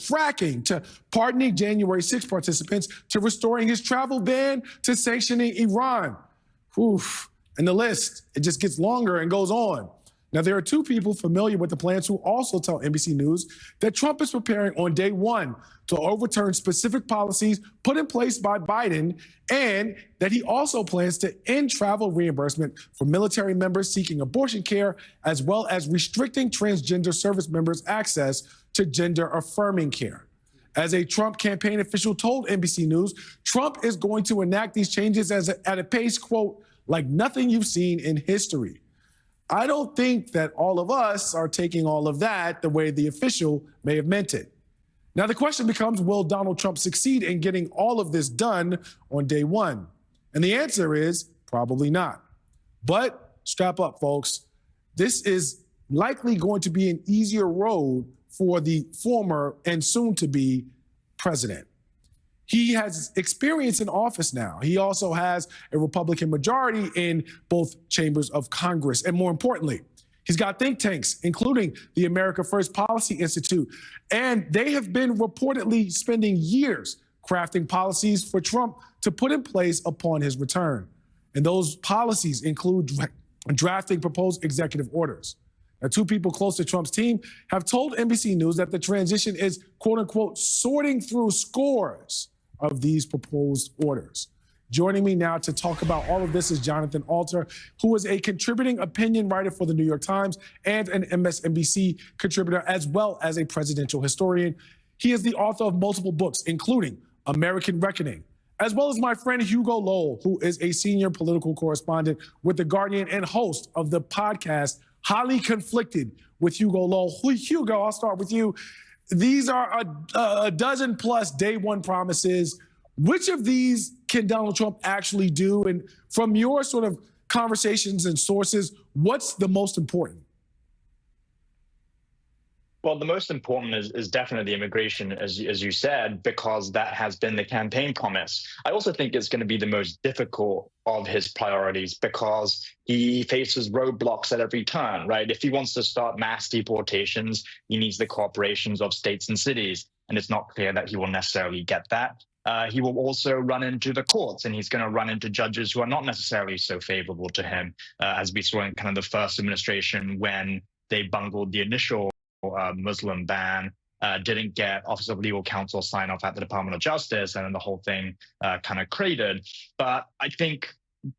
fracking to pardoning January 6 participants to restoring his travel ban to sanctioning Iran. Oof. And the list, it just gets longer and goes on. Now, there are two people familiar with the plans who also tell NBC News that Trump is preparing on day one to overturn specific policies put in place by Biden, and that he also plans to end travel reimbursement for military members seeking abortion care, as well as restricting transgender service members' access to gender-affirming care. As a Trump campaign official told NBC News, Trump is going to enact these changes at a pace, quote, like nothing you've seen in history. I don't think that all of us are taking all of that the way the official may have meant it. Now, the question becomes, will Donald Trump succeed in getting all of this done on day one? And the answer is probably not. But strap up, folks. This is likely going to be an easier road for the former and soon-to-be president. He has experience in office now. He also has a Republican majority in both chambers of Congress. And more importantly, he's got think tanks, including the America First Policy Institute. And they have been reportedly spending years crafting policies for Trump to put in place upon his return. And those policies include drafting proposed executive orders. Now, two people close to Trump's team have told NBC News that the transition is, quote unquote, sorting through scores of these proposed orders. Joining me now to talk about all of this is Jonathan Alter, who is a contributing opinion writer for the New York Times and an MSNBC contributor, as well as a presidential historian. He is the author of multiple books, including American Reckoning, as well as my friend Hugo Lowell, who is a senior political correspondent with The Guardian and host of the podcast Highly Conflicted with Hugo Lowell. Hugo, I'll start with you. These are a dozen plus day one promises. Which of these can Donald Trump actually do? And from your sort of conversations and sources, what's the most important? Well, the most important is definitely immigration, as you said, because that has been the campaign promise. I also think it's going to be the most difficult of his priorities because he faces roadblocks at every turn, right? If he wants to start mass deportations, he needs the cooperations of states and cities, and it's not clear that he will necessarily get that. He will also run into the courts, and he's going to run into judges who are not necessarily so favorable to him, as we saw in kind of the first administration when they bungled the initial Muslim ban, didn't get Office of Legal Counsel sign off at the Department of Justice, and then the whole thing kind of cratered. But I think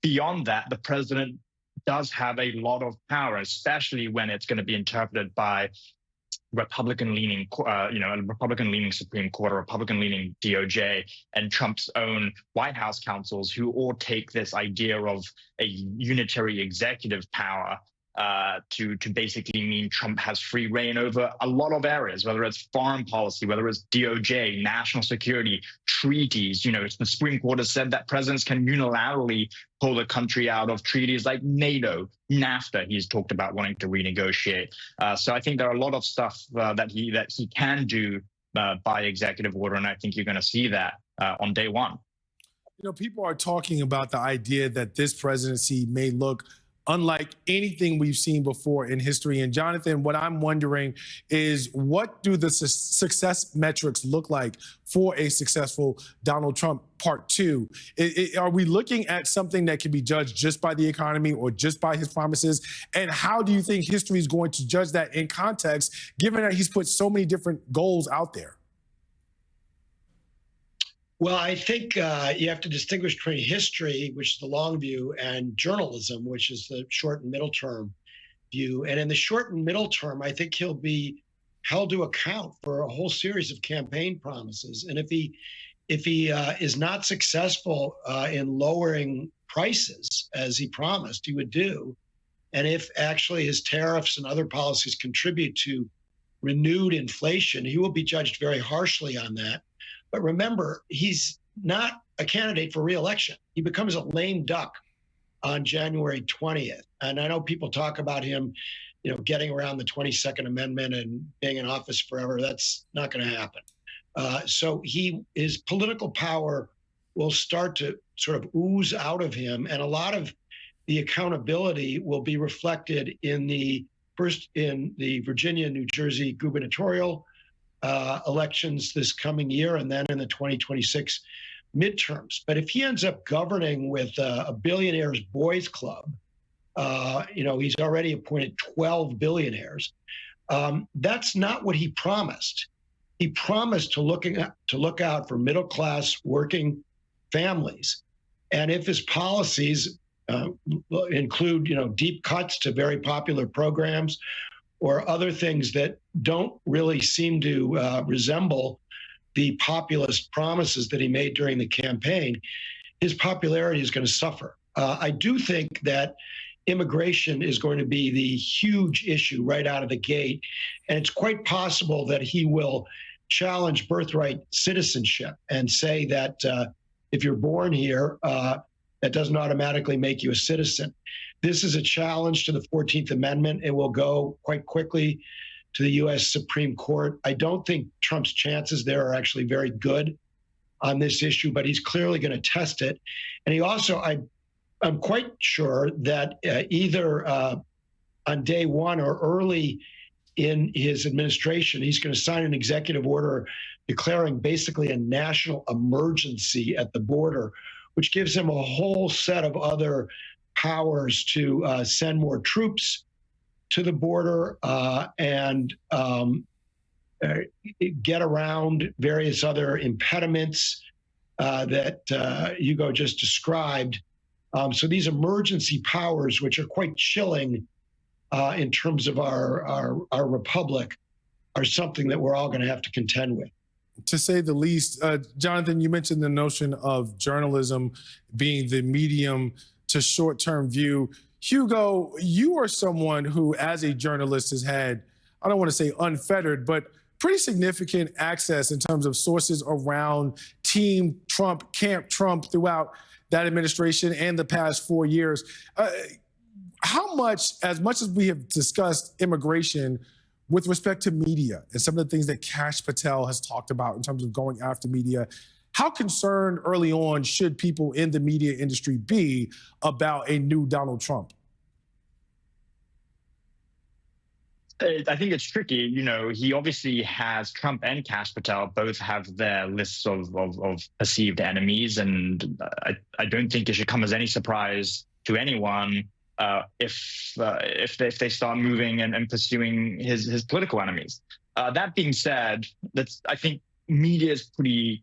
beyond that, the president does have a lot of power, especially when it's going to be interpreted by Republican-leaning, a Republican-leaning Supreme Court, a Republican-leaning DOJ, and Trump's own White House counsels, who all take this idea of a unitary executive power to basically mean Trump has free reign over a lot of areas, whether it's foreign policy, whether it's DOJ, national security, treaties. The Supreme Court has said that presidents can unilaterally pull the country out of treaties like NATO, NAFTA. He's talked about wanting to renegotiate. So I think there are a lot of stuff that he can do by executive order, and I think you're going to see that on day one. People are talking about the idea that this presidency may look unlike anything we've seen before in history. And Jonathan, what I'm wondering is, what do the success metrics look like for a successful Donald Trump part two? Are we looking at something that can be judged just by the economy or just by his promises? And how do you think history is going to judge that in context, given that he's put so many different goals out there? Well, I think you have to distinguish between history, which is the long view, and journalism, which is the short and middle term view. And in the short and middle term, I think he'll be held to account for a whole series of campaign promises. And if he is not successful in lowering prices, as he promised he would do, and if actually his tariffs and other policies contribute to renewed inflation, he will be judged very harshly on that. But remember, he's not a candidate for re-election. He becomes a lame duck on January 20th. And I know people talk about him, getting around the 22nd Amendment and being in office forever. That's not going to happen. So his political power will start to sort of ooze out of him. And a lot of the accountability will be reflected in the Virginia, New Jersey gubernatorial elections this coming year and then in the 2026 midterms. But if he ends up governing with a billionaires boys club, he's already appointed 12 billionaires. That's not what he promised. He promised to look out for middle-class working families. And if his policies include, deep cuts to very popular programs or other things that don't really seem to resemble the populist promises that he made during the campaign, his popularity is going to suffer. I do think that immigration is going to be the huge issue right out of the gate. And it's quite possible that he will challenge birthright citizenship and say that if you're born here, that doesn't automatically make you a citizen. This is a challenge to the 14th Amendment. It will go quite quickly to the U.S. Supreme Court. I don't think Trump's chances there are actually very good on this issue, but he's clearly going to test it. And he also, I'm quite sure that either on day one or early in his administration, he's going to sign an executive order declaring basically a national emergency at the border, which gives him a whole set of other powers to send more troops to the border and get around various other impediments that Hugo just described. So these emergency powers, which are quite chilling in terms of our republic, are something that we're all going to have to contend with. To say the least. Jonathan, you mentioned the notion of journalism being the medium to short-term view. Hugo, you are someone who, as a journalist, has had, I don't want to say unfettered, but pretty significant access in terms of sources around Team Trump, Camp Trump throughout that administration and the past 4 years. How much, as we have discussed immigration, with respect to media and some of the things that Kash Patel has talked about in terms of going after media, how concerned early on should people in the media industry be about a new Donald Trump? I think it's tricky. He obviously has, Trump and Kash Patel both have their lists of perceived enemies. And I don't think it should come as any surprise to anyone if they start moving and pursuing his political enemies. That being said, I think media is pretty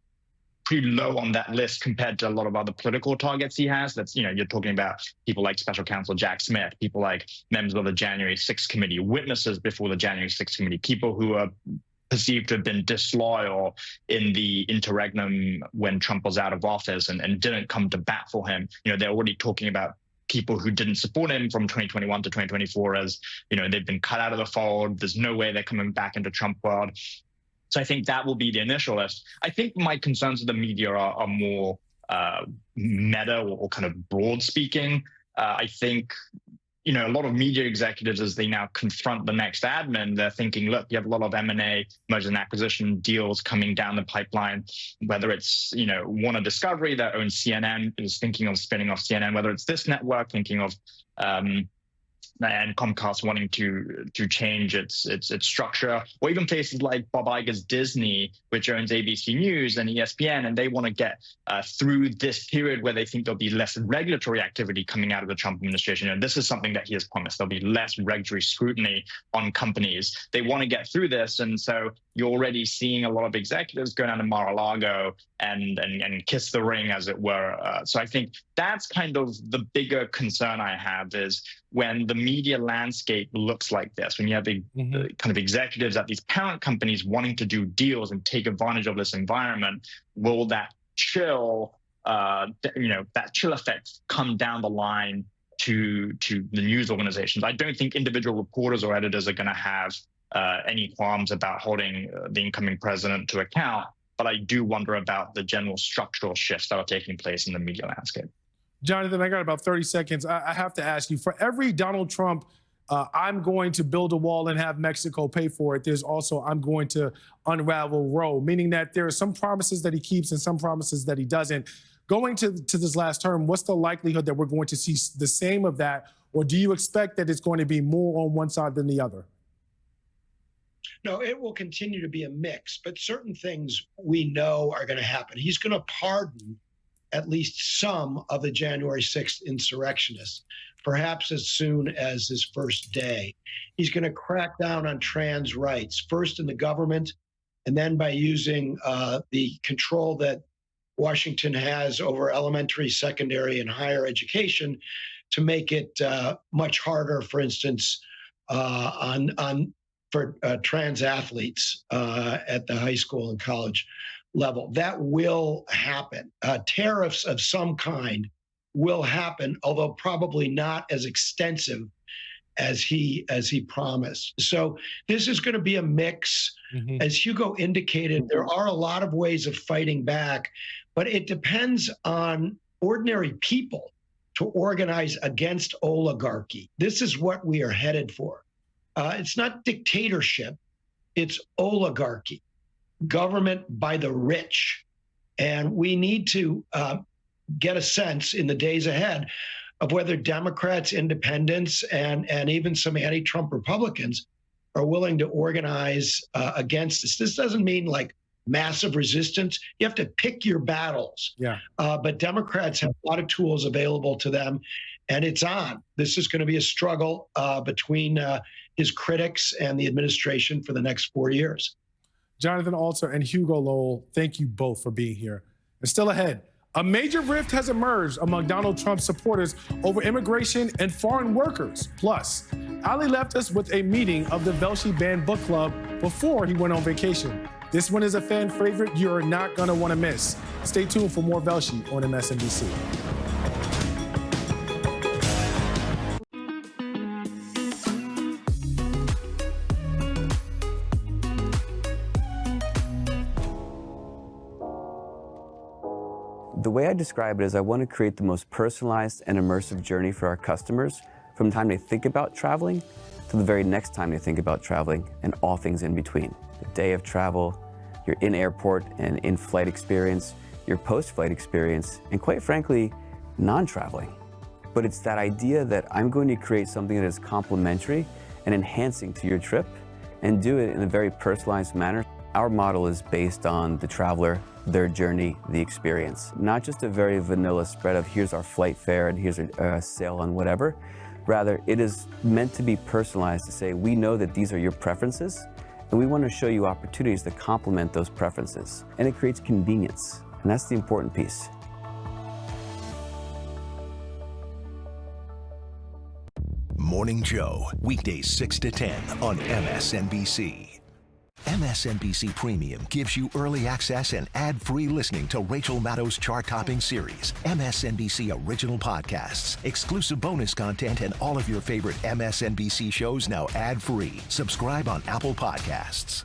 low on that list compared to a lot of other political targets he has. You're talking about people like Special Counsel Jack Smith, people like members of the January 6th committee, witnesses before the January 6th committee, people who are perceived to have been disloyal in the interregnum when Trump was out of office and didn't come to bat for him. They're already talking about people who didn't support him from 2021 to 2024 as, they've been cut out of the fold. There's no way they're coming back into Trump world. So I think that will be the initial list. I think my concerns with the media are more meta or kind of broad speaking. I think, a lot of media executives, as they now confront the next admin, they're thinking, look, you have a lot of M&A, merger and acquisition deals coming down the pipeline, whether it's, Warner Discovery that owns CNN is thinking of spinning off CNN, whether it's this network thinking of and Comcast wanting to change its structure, or even places like Bob Iger's Disney, which owns ABC News and ESPN, and they want to get through this period where they think there'll be less regulatory activity coming out of the Trump administration. And this is something that he has promised. There'll be less regulatory scrutiny on companies. They want to get through this, and so you're already seeing a lot of executives go down to Mar-a-Lago and kiss the ring, as it were. So I think that's kind of the bigger concern I have, is when the media landscape looks like this, when you have kind of executives at these parent companies wanting to do deals and take advantage of this environment, will that chill, that chill effect come down the line to the news organizations? I don't think individual reporters or editors are going to have any qualms about holding the incoming president to account, but I do wonder about the general structural shifts that are taking place in the media landscape. Jonathan, I got about 30 seconds. I have to ask you, for every Donald Trump, I'm going to build a wall and have Mexico pay for it, there's also, I'm going to unravel row, meaning that there are some promises that he keeps and some promises that he doesn't. Going to this last term, what's the likelihood that we're going to see the same of that? Or do you expect that it's going to be more on one side than the other? No, it will continue to be a mix, but certain things we know are going to happen. He's going to pardon at least some of the January 6th insurrectionists, perhaps as soon as his first day. He's going to crack down on trans rights, first in the government, and then by using the control that Washington has over elementary, secondary, and higher education to make it much harder, for instance, for trans athletes at the high school and college level. That will happen. Tariffs of some kind will happen, although probably not as extensive as he promised. So this is going to be a mix. Mm-hmm. As Hugo indicated, there are a lot of ways of fighting back, but it depends on ordinary people to organize against oligarchy. This is what we are headed for. It's not dictatorship, it's oligarchy, government by the rich. And we need to get a sense in the days ahead of whether Democrats, independents, and even some anti-Trump Republicans are willing to organize against this. This doesn't mean like massive resistance. You have to pick your battles. Yeah. But Democrats have a lot of tools available to them, and it's on. This is going to be a struggle between his critics and the administration for the next 4 years. Jonathan Alter and Hugo Lowell, thank you both for being here. And still ahead, a major rift has emerged among Donald Trump's supporters over immigration and foreign workers. Plus, Ali left us with a meeting of the VeVelshi Band Book Club before he went on vacation. This one is a fan favorite you're not going to want to miss. Stay tuned for more VeVelshi on MSNBC. The way I describe it is I want to create the most personalized and immersive journey for our customers from the time they think about traveling to the very next time they think about traveling and all things in between. The day of travel, your in-airport and in-flight experience, your post-flight experience, and quite frankly, non-traveling. But it's that idea that I'm going to create something that is complementary and enhancing to your trip and do it in a very personalized manner. Our model is based on the traveler, their journey, the experience. Not just a very vanilla spread of here's our flight fare and here's a sale on whatever. Rather, it is meant to be personalized to say, we know that these are your preferences and we want to show you opportunities that complement those preferences. And it creates convenience, and that's the important piece. Morning Joe, weekdays 6 to 10 on MSNBC. MSNBC Premium gives you early access and ad-free listening to Rachel Maddow's chart-topping series, MSNBC Original Podcasts, exclusive bonus content, and all of your favorite MSNBC shows now ad-free. Subscribe on Apple Podcasts.